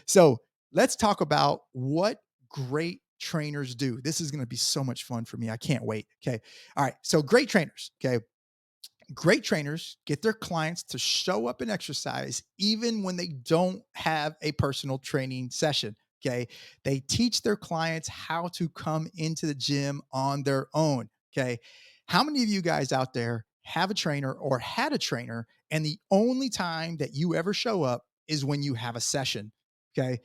So let's talk about what great trainers do. This is going to be so much fun for me. I can't wait. Okay. All right. So great trainers. Okay. Great trainers get their clients to show up and exercise even when they don't have a personal training session. Okay. They teach their clients how to come into the gym on their own. Okay. How many of you guys out there have a trainer or had a trainer, and the only time that you ever show up is when you have a session? Okay.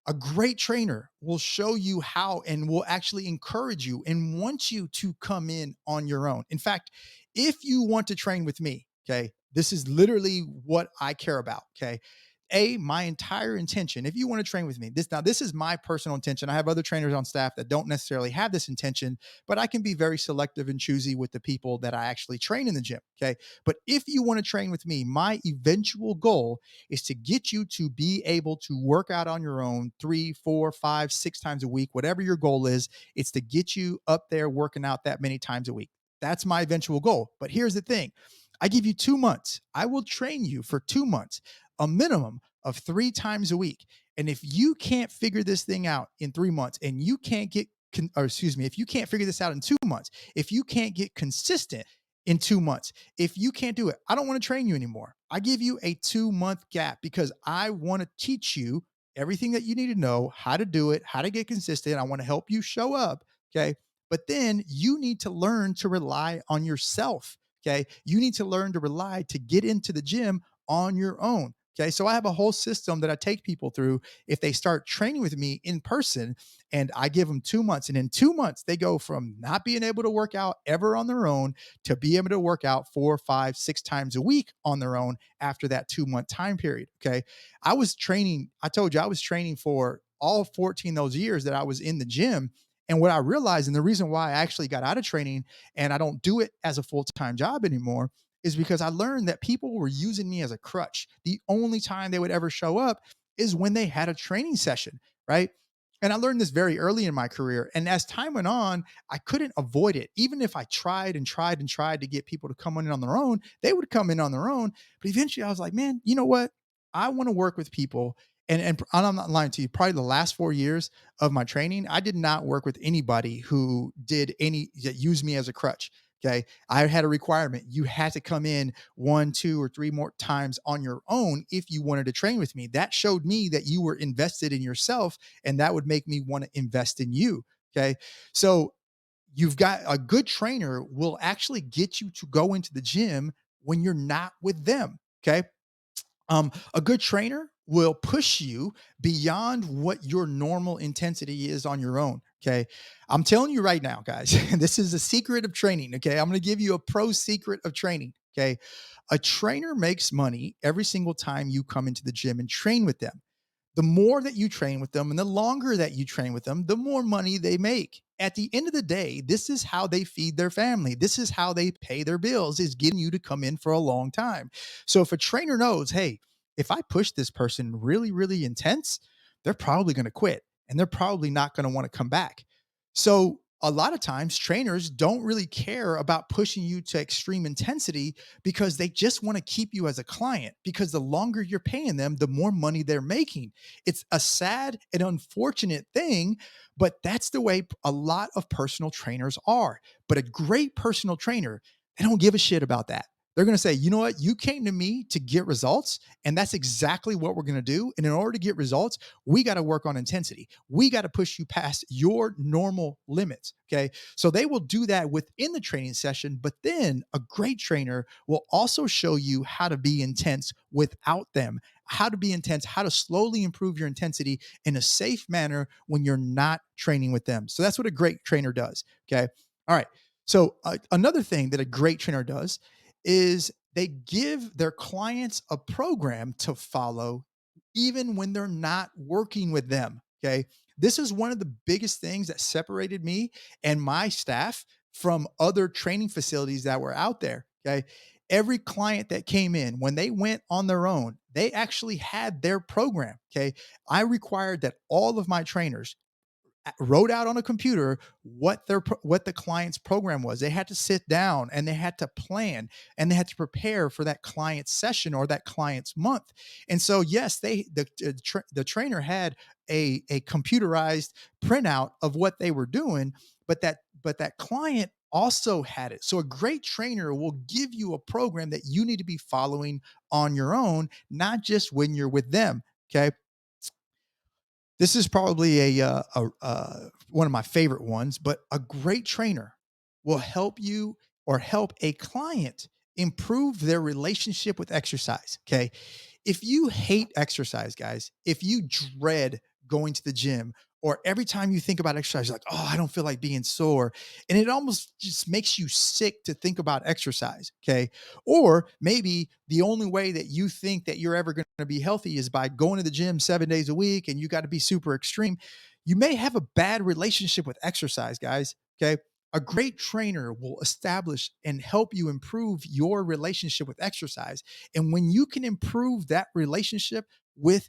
A great trainer will show you how and will actually encourage you and want you to come in on your own. In fact, if you want to train with me, okay, this is literally what I care about. Okay. My entire intention, if you want to train with me, this is my personal intention. I have other trainers on staff that don't necessarily have this intention, but I can be very selective and choosy with the people that I actually train in the gym. Okay. But if you want to train with me, my eventual goal is to get you to be able to work out on your own 3, 4, 5, 6 times a week, whatever your goal is. It's to get you up there working out that many times a week. That's my eventual goal. But here's the thing, I give you 2 months. I will train you for 2 months, a minimum of 3 times a week. And if you can't figure this thing out in 3 months and you can't get, or excuse me, if you can't figure this out in 2 months, if you can't get consistent in 2 months, if you can't do it, I don't want to train you anymore. I give you a 2 month gap because I want to teach you everything that you need to know, how to do it, how to get consistent. I want to help you show up. Okay. But then you need to learn to rely on yourself. Okay. You need to learn to rely to get into the gym on your own. Okay. So I have a whole system that I take people through if they start training with me in person, and I give them 2 months. And in 2 months, they go from not being able to work out ever on their own to be able to work out 4, 5, 6 times a week on their own after that 2 month time period. Okay. I told you I was training for all 14 those years that I was in the gym. And what I realized, and the reason why I actually got out of training and I don't do it as a full time job anymore, is because I learned that people were using me as a crutch. The only time they would ever show up is when they had a training session, right? And I learned this very early in my career. And as time went on, I couldn't avoid it. Even if I tried and tried and tried to get people to come in on their own, they would come in on their own. But eventually I was like, man, you know what? I want to work with people. And I'm not lying to you, probably the last 4 years of my training, I did not work with anybody who did any that used me as a crutch. Okay. I had a requirement. You had to come in 1, 2, or 3 more times on your own if you wanted to train with me. That showed me that you were invested in yourself, and that would make me want to invest in you. Okay. So you've got a good trainer will actually get you to go into the gym when you're not with them. Okay. A good trainer will push you beyond what your normal intensity is on your own. Okay. I'm telling you right now, guys, this is a secret of training. Okay. I'm going to give you a pro secret of training. Okay. A trainer makes money every single time you come into the gym and train with them. The more that you train with them and the longer that you train with them, the more money they make. At the end of the day, this is how they feed their family. This is how they pay their bills, is getting you to come in for a long time. So if a trainer knows, hey, if I push this person really, really intense, they're probably going to quit and they're probably not going to want to come back. So a lot of times trainers don't really care about pushing you to extreme intensity because they just want to keep you as a client, because the longer you're paying them, the more money they're making. It's a sad and unfortunate thing, but that's the way a lot of personal trainers are. But a great personal trainer, they don't give a shit about that. They're going to say, you know what? You came to me to get results, and that's exactly what we're going to do. And in order to get results, we got to work on intensity. We got to push you past your normal limits. Okay. So they will do that within the training session, but then a great trainer will also show you how to be intense without them, how to be intense, how to slowly improve your intensity in a safe manner when you're not training with them. So that's what a great trainer does. Okay. All right. So another thing that a great trainer does is they give their clients a program to follow even when they're not working with them. Okay. This is one of the biggest things that separated me and my staff from other training facilities that were out there. Okay. Every client that came in, when they went on their own, they actually had their program. Okay. I required that all of my trainers wrote out on a computer what what the client's program was. They had to sit down and they had to plan and they had to prepare for that client's session or that client's month. And so yes, the trainer had a computerized printout of what they were doing, but that client also had it. So a great trainer will give you a program that you need to be following on your own, not just when you're with them. Okay. This is probably one of my favorite ones, but a great trainer will help you or help a client improve their relationship with exercise. Okay. If you hate exercise, guys, if you dread going to the gym, or every time you think about exercise, you're like, oh, I don't feel like being sore. And it almost just makes you sick to think about exercise. Okay. Or maybe the only way that you think that you're ever going to be healthy is by going to the gym 7 days a week and you got to be super extreme. You may have a bad relationship with exercise, guys. Okay. A great trainer will establish and help you improve your relationship with exercise. And when you can improve that relationship with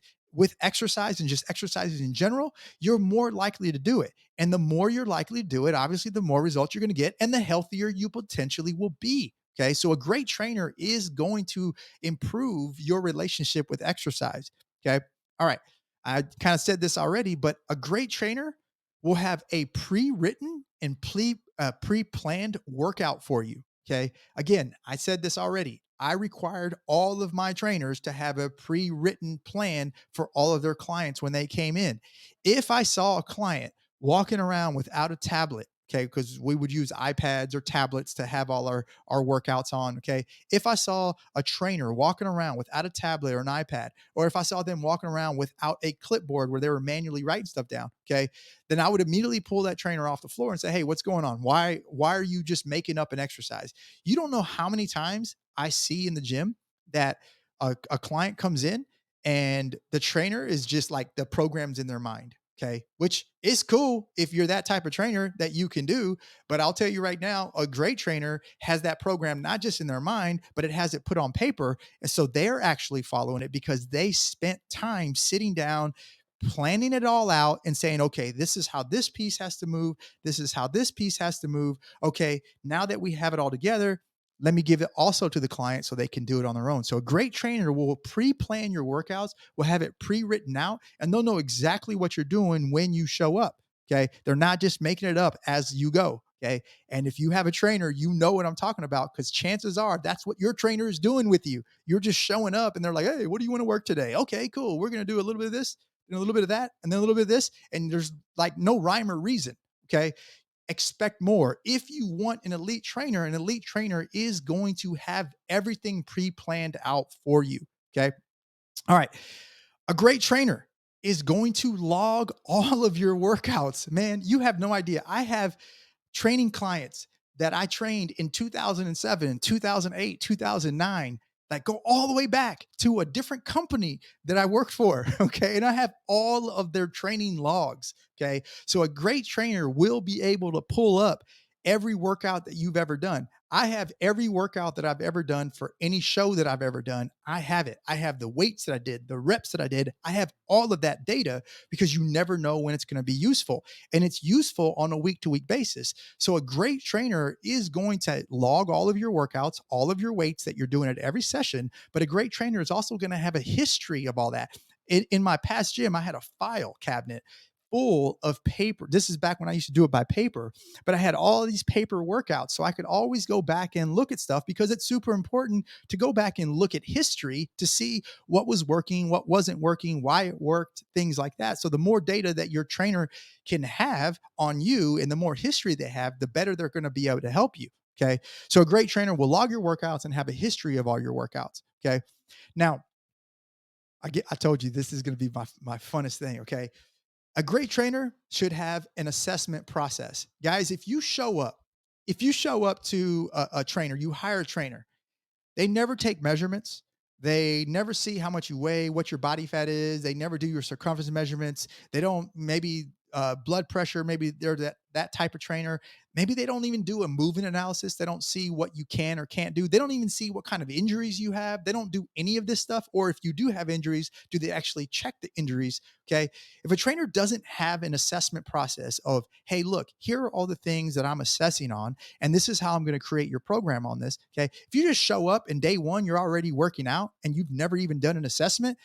exercise and just exercises in general, you're more likely to do it. And the more you're likely to do it, obviously, the more results you're going to get and the healthier you potentially will be. Okay. So a great trainer is going to improve your relationship with exercise. Okay. All right. I kind of said this already, but a great trainer will have a pre-written and pre-planned workout for you. Okay. Again, I said this already. I required all of my trainers to have a pre-written plan for all of their clients when they came in. If I saw a client walking around without a tablet, okay, because we would use iPads or tablets to have all our workouts on, okay. If I saw a trainer walking around without a tablet or an iPad, or if I saw them walking around without a clipboard where they were manually writing stuff down, okay, then I would immediately pull that trainer off the floor and say, "Hey, what's going on? Why are you just making up an exercise?" You don't know how many times I see in the gym that a client comes in and the trainer is just like the programs in their mind. Okay. Which is cool if you're that type of trainer that you can do. But I'll tell you right now, a great trainer has that program not just in their mind, but it has it put on paper. And so they're actually following it because they spent time sitting down, planning it all out and saying, okay, this is how this piece has to move. This is how this piece has to move. Okay. Now that we have it all together, let me give it also to the client so they can do it on their own. So a great trainer will pre-plan your workouts, will have it pre-written out, and they'll know exactly what you're doing when you show up. Okay. They're not just making it up as you go. Okay. And if you have a trainer, you know what I'm talking about because chances are that's what your trainer is doing with you. You're just showing up and they're like, hey, what do you want to work today? Okay, cool. We're going to do a little bit of this, and a little bit of that, and then a little bit of this. And there's like no rhyme or reason. Okay. Expect more. If you want an elite trainer is going to have everything pre-planned out for you. Okay. All right. A great trainer is going to log all of your workouts. Man, you have no idea. I have training clients that I trained in 2007, 2008, 2009 that go all the way back to a different company that I worked for. Okay. And I have all of their training logs. Okay. So a great trainer will be able to pull up every workout that you've ever done. I have every workout that I've ever done for any show that I've ever done. I have it. I have the weights that I did, the reps that I did. I have all of that data because you never know when it's going to be useful. And it's useful on a week to week basis. So a great trainer is going to log all of your workouts, all of your weights that you're doing at every session. But a great trainer is also going to have a history of all that. In my past gym, I had a file cabinet full of paper. This is back when I used to do it by paper, but I had all these paper workouts. So I could always go back and look at stuff because it's super important to go back and look at history to see what was working, what wasn't working, why it worked, things like that. So the more data that your trainer can have on you and the more history they have, the better they're going to be able to help you. Okay. So a great trainer will log your workouts and have a history of all your workouts. Okay. Now, I told you this is going to be my funnest thing. Okay. A great trainer should have an assessment process. Guys, if you show up to a trainer, you hire a trainer, they never take measurements. They never see how much you weigh, what your body fat is. They never do your circumference measurements. They don't maybe blood pressure. Maybe they're that type of trainer. Maybe they don't even do a movement analysis. They don't see what you can or can't do. They don't even see what kind of injuries you have. They don't do any of this stuff. Or if you do have injuries, do they actually check the injuries? Okay. If a trainer doesn't have an assessment process of, hey, look, here are all the things that I'm assessing on, and this is how I'm going to create your program on this. Okay. If you just show up and day one, you're already working out and you've never even done an assessment,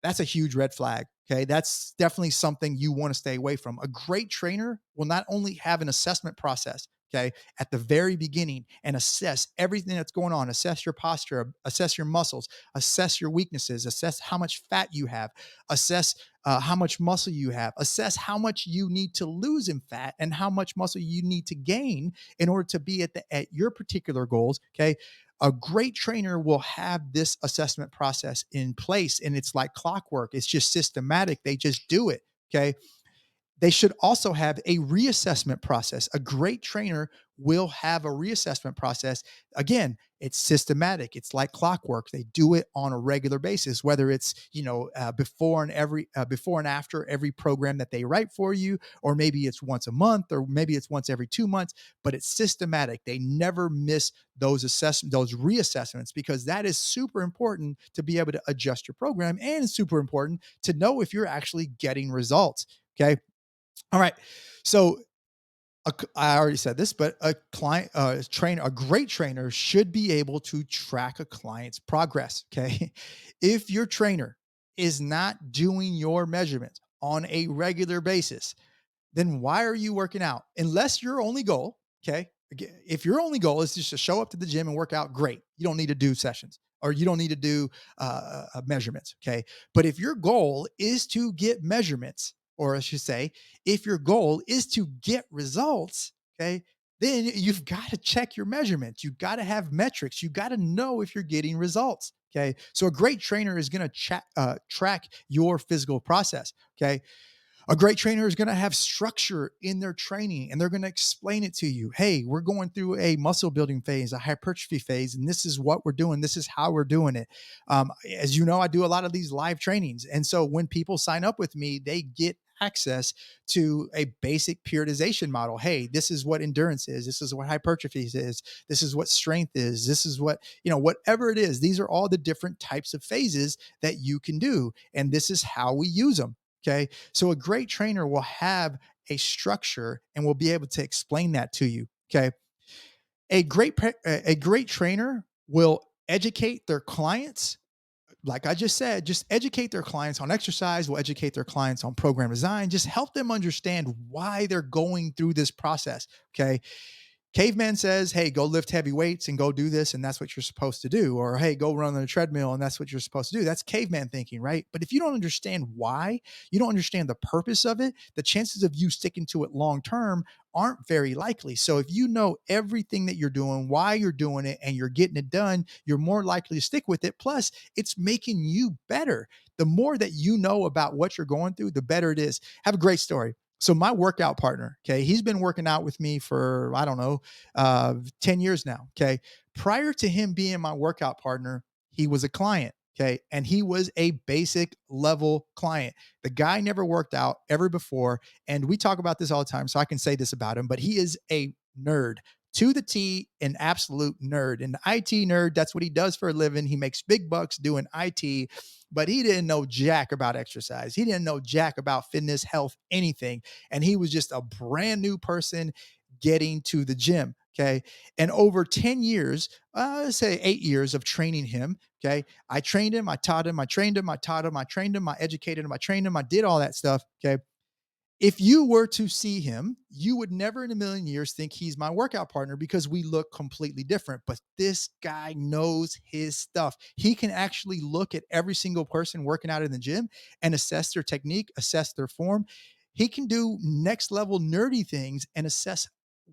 that's a huge red flag. Okay. That's definitely something you want to stay away from. A great trainer will not only have an assessment process, okay, at the very beginning and assess everything that's going on, assess your posture, assess your muscles, assess your weaknesses, assess how much fat you have, assess how much muscle you have, assess how much you need to lose in fat and how much muscle you need to gain in order to be at your particular goals. Okay. A great trainer will have this assessment process in place, and it's like clockwork. It's just systematic. They just do it. Okay. They should also have a reassessment process. A great trainer will have a reassessment process. Again, it's systematic. It's like clockwork. They do it on a regular basis, whether it's before and after every program that they write for you, or maybe it's once a month, or maybe it's once every 2 months. But it's systematic. They never miss those reassessments, because that is super important to be able to adjust your program, and it's super important to know if you're actually getting results. Okay. All right. So I already said this, but a great trainer should be able to track a client's progress. Okay. If your trainer is not doing your measurements on a regular basis, then why are you working out? Unless your only goal, okay, if your only goal is just to show up to the gym and work out, great. You don't need to do sessions, or you don't need to do measurements, okay? But if your goal is to get measurements, or I should say, if your goal is to get results, okay, then you've got to check your measurements. You've got to have metrics. You got to know if you're getting results. Okay. So a great trainer is going to track your physical process. Okay. A great trainer is going to have structure in their training, and they're going to explain it to you. Hey, we're going through a muscle building phase, a hypertrophy phase, and this is what we're doing. This is how we're doing it. As you know, I do a lot of these live trainings. And so when people sign up with me, they get access to a basic periodization model. Hey, this is what endurance is. This is what hypertrophy is. This is what strength is. This is what, whatever it is. These are all the different types of phases that you can do. And this is how we use them. Okay. So a great trainer will have a structure and will be able to explain that to you. Okay. A great trainer will educate their clients. Like I just said, just educate their clients on exercise, will educate their clients on program design, just help them understand why they're going through this process. Okay. Caveman says, hey, go lift heavy weights and go do this, and that's what you're supposed to do. Or, hey, go run on a treadmill, and that's what you're supposed to do. That's caveman thinking, right? But if you don't understand why, you don't understand the purpose of it, the chances of you sticking to it long term aren't very likely. So if you know everything that you're doing, why you're doing it, and you're getting it done, you're more likely to stick with it. Plus, it's making you better. The more that you know about what you're going through, the better it is. Have a great story. So my workout partner, okay, he's been working out with me for, I don't know, 10 years now. Okay. Prior to him being my workout partner, he was a client. Okay. And he was a basic level client. The guy never worked out ever before. And we talk about this all the time. So I can say this about him, but he is a nerd to the T, an absolute nerd. An IT nerd, that's what he does for a living. He makes big bucks doing IT, but he didn't know jack about exercise. He didn't know jack about fitness, health, anything. And he was just a brand new person getting to the gym. Okay. And over 10 years, say 8 years of training him. Okay. I trained him, I taught him, I trained him, I taught him, I trained him, I educated him, I trained him, I did all that stuff. Okay. If you were to see him, you would never in a million years think he's my workout partner, because we look completely different. But this guy knows his stuff. He can actually look at every single person working out in the gym and assess their technique, assess their form. He can do next level nerdy things and assess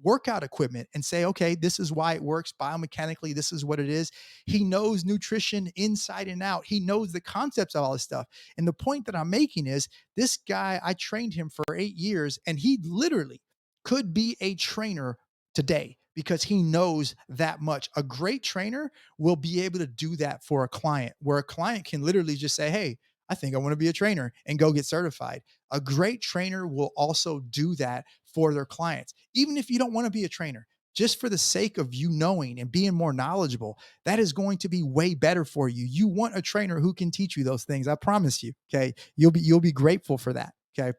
workout equipment and say, okay, this is why it works biomechanically. This is what it is. He knows nutrition inside and out. He knows the concepts of all this stuff. And the point that I'm making is, this guy, I trained him for 8 years, and he literally could be a trainer today because he knows that much. A great trainer will be able to do that for a client, where a client can literally just say, hey, I think I want to be a trainer and go get certified. A great trainer will also do that for their clients, even if you don't want to be a trainer. Just for the sake of you knowing and being more knowledgeable, that is going to be way better for you. You want a trainer who can teach you those things. I promise you. Okay. You'll be grateful for that. Okay.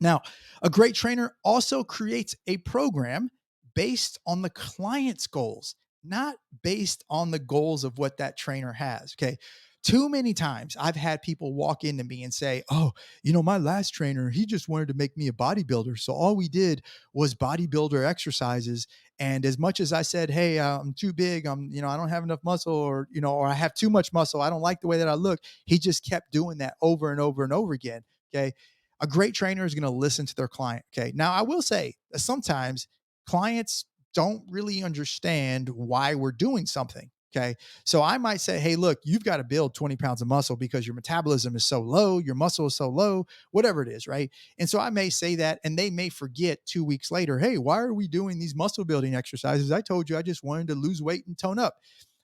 Now, a great trainer also creates a program based on the client's goals, not based on the goals of what that trainer has. Okay. Too many times I've had people walk into me and say, "Oh, my last trainer, he just wanted to make me a bodybuilder. So all we did was bodybuilder exercises. And as much as I said, hey, I'm too big, I don't have enough muscle, or I have too much muscle, I don't like the way that I look." He just kept doing that over and over and over again. Okay. A great trainer is going to listen to their client. Okay. Now, I will say that sometimes clients don't really understand why we're doing something. Okay. So I might say, hey, look, you've got to build 20 pounds of muscle because your metabolism is so low, your muscle is so low, whatever it is. Right. And so I may say that, and they may forget 2 weeks later, hey, why are we doing these muscle building exercises? I told you I just wanted to lose weight and tone up.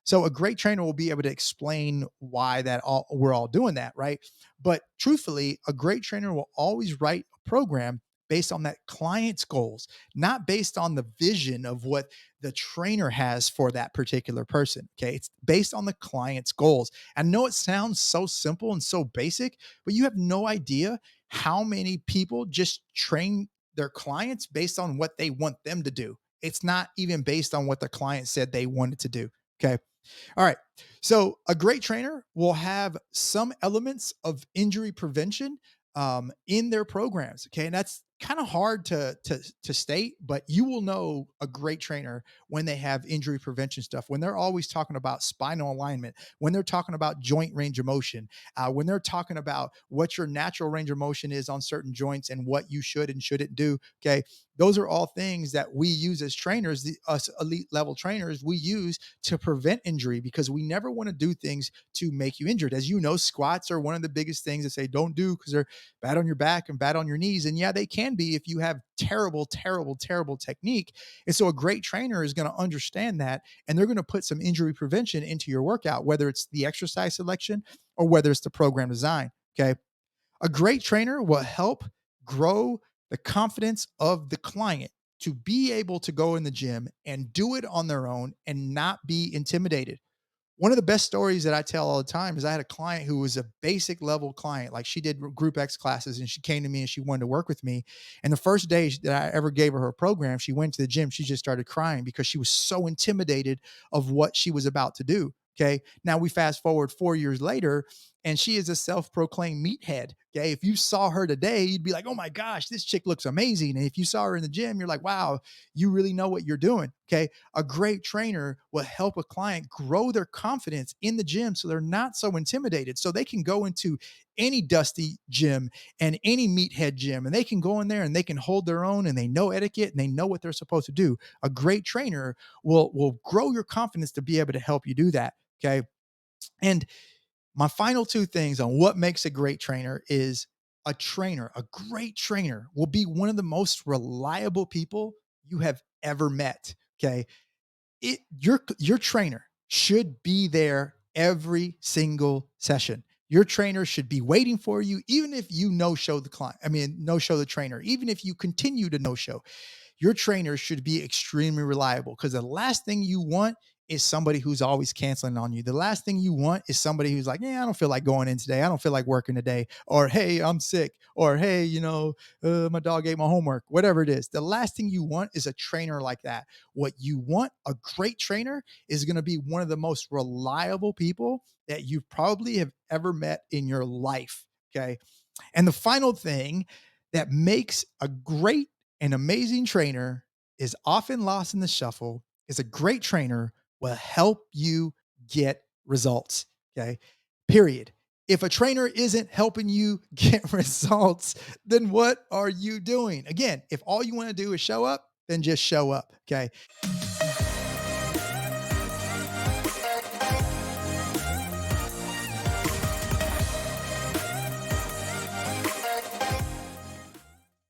So a great trainer will be able to explain why that we're all doing that, right? But truthfully, a great trainer will always write a program based on that client's goals, not based on the vision of what the trainer has for that particular person. Okay. It's based on the client's goals. I know it sounds so simple and so basic, but you have no idea how many people just train their clients based on what they want them to do. It's not even based on what the client said they wanted to do. Okay. All right. So a great trainer will have some elements of injury prevention in their programs. Okay, and that's kind of hard to state, but you will know a great trainer when they have injury prevention stuff. When they're always talking about spinal alignment, when they're talking about joint range of motion, when they're talking about what your natural range of motion is on certain joints and what you should and shouldn't do. Okay, those are all things that we use as trainers, us elite level trainers, we use to prevent injury because we never want to do things to make you injured. As you know, squats are one of the biggest things that say don't do because they're bad on your back and bad on your knees. And yeah, they can be if you have terrible, terrible, terrible technique. And so a great trainer is going to understand that and they're going to put some injury prevention into your workout, whether it's the exercise selection or whether it's the program design. Okay. A great trainer will help grow the confidence of the client to be able to go in the gym and do it on their own and not be intimidated. One of the best stories that I tell all the time is I had a client who was a basic level client. Like she did group X classes and she came to me and she wanted to work with me. And the first day that I ever gave her her program, she went to the gym. She just started crying because she was so intimidated of what she was about to do. Okay. Now we fast forward 4 years later and she is a self-proclaimed meathead. Okay. If you saw her today, you'd be like, oh my gosh, this chick looks amazing. And if you saw her in the gym, you're like, wow, you really know what you're doing. Okay. A great trainer will help a client grow their confidence in the gym so they're not so intimidated. So they can go into any dusty gym and any meathead gym and they can go in there and they can hold their own and they know etiquette and they know what they're supposed to do. A great trainer will grow your confidence to be able to help you do that. Okay. And my final two things on what makes a great trainer is a great trainer will be one of the most reliable people you have ever met. Okay. Your trainer should be there every single session. Your trainer should be waiting for you, even if you no show the client. I mean, no show the trainer, even if you continue to no show your trainer should be extremely reliable because the last thing you want is somebody who's always canceling on you. The last thing you want is somebody who's like, yeah, I don't feel like going in today. I don't feel like working today. Or, hey, I'm sick. Or, hey, my dog ate my homework, whatever it is. The last thing you want is a trainer like that. What you want, a great trainer, is going to be one of the most reliable people that you probably have ever met in your life. Okay. And the final thing that makes a great and amazing trainer is often lost in the shuffle is a great trainer will help you get results. Okay. Period. If a trainer isn't helping you get results, then what are you doing? Again, if all you want to do is show up, then just show up. Okay.